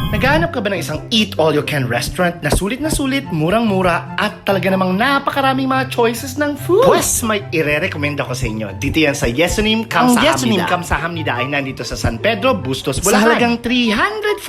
Naghahanap ka ba ng isang eat-all-you-can restaurant na sulit, murang-mura at talaga namang napakaraming mga choices ng food? Pues may ire-recommend ako sa inyo. Dito yan sa Yesunim Kamsahamnida. Ang Yesunim Kamsahamnida ay nandito sa San Pedro, Bustos, Bulacan. Sa halagang 349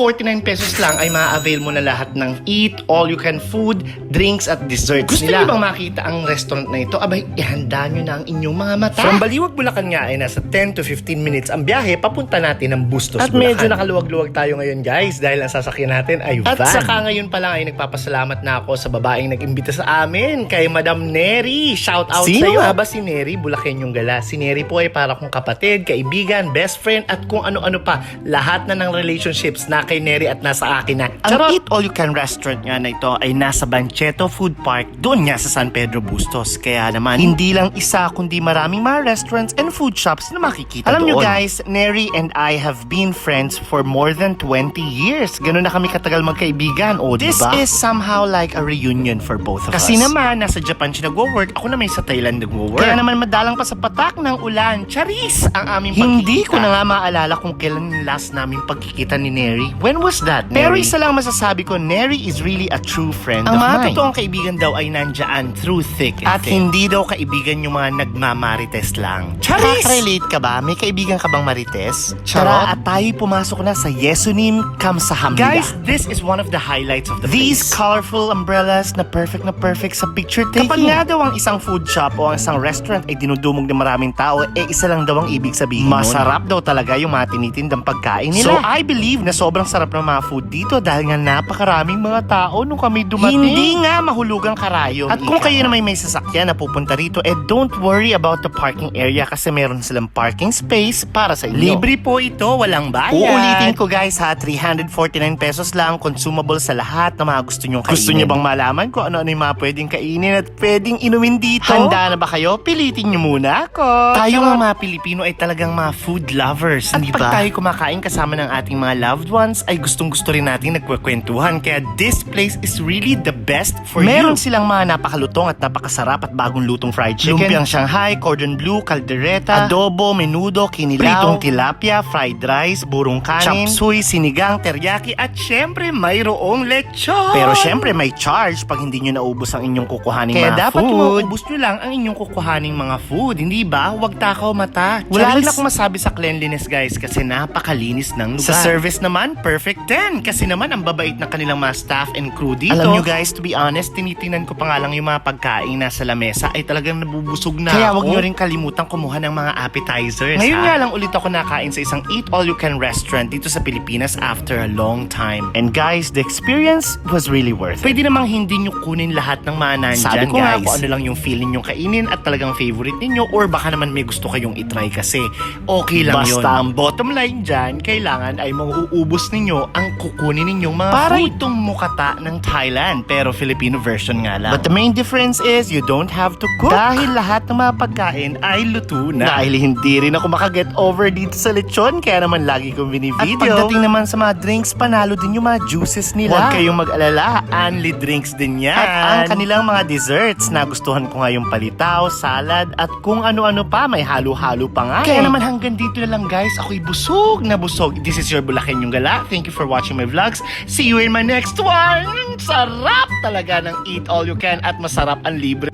pesos lang ay ma-avail mo na lahat ng eat-all-you-can food, drinks at desserts Gusto nila. niyo Bang makita ang restaurant na ito? Abay, ihanda nyo na ang inyong mga mata. From Baliwag, Bulacan nga ay nasa 10 to 15 minutes ang biyahe papunta natin ng Bustos, At Bulacan. medyo nakaluwag-luwag tayo ngayon, guys, dahil ang sasakyan natin ay van. At saka ngayon pa lang ay nagpapasalamat na ako sa babaeng nag-imbita sa amin, kay Madam Neri. Shout out Sino sa'yo. nga ba si Neri? Bulakenyong gala. Si Neri po ay para kong kapatid, kaibigan, best friend, at kung ano-ano pa. Lahat na ng relationships na kay Neri at nasa akin na. Ang Eat All You Can restaurant nga na ito ay nasa Bancheto Food Park, doon nga sa San Pedro Bustos. Kaya naman, hindi lang isa kundi maraming mga restaurants and food shops na makikita Alam doon. nyo, guys, Neri and I have been friends for more than 20 years. Ganun na kami katagal magkaibigan, o This diba? is somehow like a reunion for both of Kasi us. naman, nasa Japan siya nagwo-work, ako naman sa Thailand nagwo-work. Kaya naman madalang pa sa patak ng ulan. Charis! Ang aming Hindi pagkikita. ko na nga maalala kung kailan yung last namin pagkikita ni Neri. When was that, Pero Neri? isa lang masasabi ko, Neri is really a true friend Ang of mga mine. totoong kaibigan daw ay nandyan through thick and At thin. Hindi daw kaibigan yung mga nagmamarites lang. Charis! Nakaka-relate ka ba? May kaibigan ka bang marites? Charot! Tara at tayo pumasok na sa Yesunim Kamsahamnida. Guys, this is one of the highlights of the These place. colorful umbrellas na perfect sa picture taking. Kapag nga daw ang isang food shop o ang isang restaurant ay dinudumog ng maraming tao, isa lang daw ang ibig sabihin Masarap daw talaga yung mga tinitindang pagkain nila. So I believe na sobrang sarap ng mga food dito dahil nga napakaraming mga tao nung kami dumating. Hindi nga mahulugang karayom. At kung Ika kayo nga. na may sasakyan na pupunta rito, don't worry about the parking area kasi meron silang parking space para sa inyo. Libre po ito, walang bayad. Uulitin ko guys ha, 349 pesos lang, consumable sa lahat na mga gusto nyong kainin. Gusto nyo bang malaman kung ano-ano yung mga pwedeng kainin at pwedeng inumin dito? Handa na ba kayo? Pilitin nyo muna ako. Tayo nga mga Pilipino ay talagang mga food lovers, At hindi pag ba? tayo kumakain kasama ng ating mga loved ones, ay gustong-gusto rin natin nagkwekwentuhan. Kaya this place is really the best for Meron you. Silang mga napakalutong at napakasarap at bagong lutong fried chicken. Lumpiang Shanghai, cordon bleu, caldereta, adobo, menudo, kinilaw, pritong tilapia, fried rice, burong kanin, chop suey, sinigang, teriyaki, at syempre mayroong lechon. Pero syempre may charge pag hindi nyo naubos ang inyong kukuhaning Kaya mga dapat food. maubos nyo lang ang inyong kukuhaning mga food, hindi ba? Huwag takaw mata. Wala Charis. rin akong masabi sa cleanliness, guys, kasi napakalinis ng lugar. Sa service naman, perfect 10. Kasi naman, ang babait na kanilang mga staff and crew dito. Alam nyo, guys, to be honest, tinitingnan ko pa nga lang yung mga pagkain nasa lamesa ay talagang nabubusog na Kaya ako. wag nyo rin kalimutan kumuha ng mga appetizers. Ngayon nga lang ulit ako nakain sa isang eat-all-you-can restaurant dito sa Pilipinas after a long time. And guys, the experience was really worth it. Pwede namang hindi nyo kunin lahat ng mga nandyan, Sabi ko nga guys. kung ano lang yung feeling yung kainin at talagang favorite ninyo or baka naman may gusto kayong itry kasi okay lang yun. Basta ang bottom line dyan, kailangan ay mauubos ninyo ang kukunin ninyong mga Para food. itong mukata ng Thailand pero Filipino version nga lang. But the main difference is you don't have to cook. Dahil lahat ng mga pagkain ay luto na. Dahil hindi rin ako makaget over dito sa lechon, kaya naman lagi kong At binivideo. pagdating naman sa mga drinks, panalo din yung mga juices nila. Huwag kayong mag-alala, only drinks din yan. At ang kanilang mga desserts, nagustuhan ko nga yung palitaw, salad, at kung ano-ano pa, may halo-halo pa nga. Kaya naman hanggang dito na lang, guys. Ako'y busog na busog. This is your Bulakenyong Gala. Thank you for watching my vlogs. See you in my next one. Sarap talaga ng eat all you can at masarap ang libre.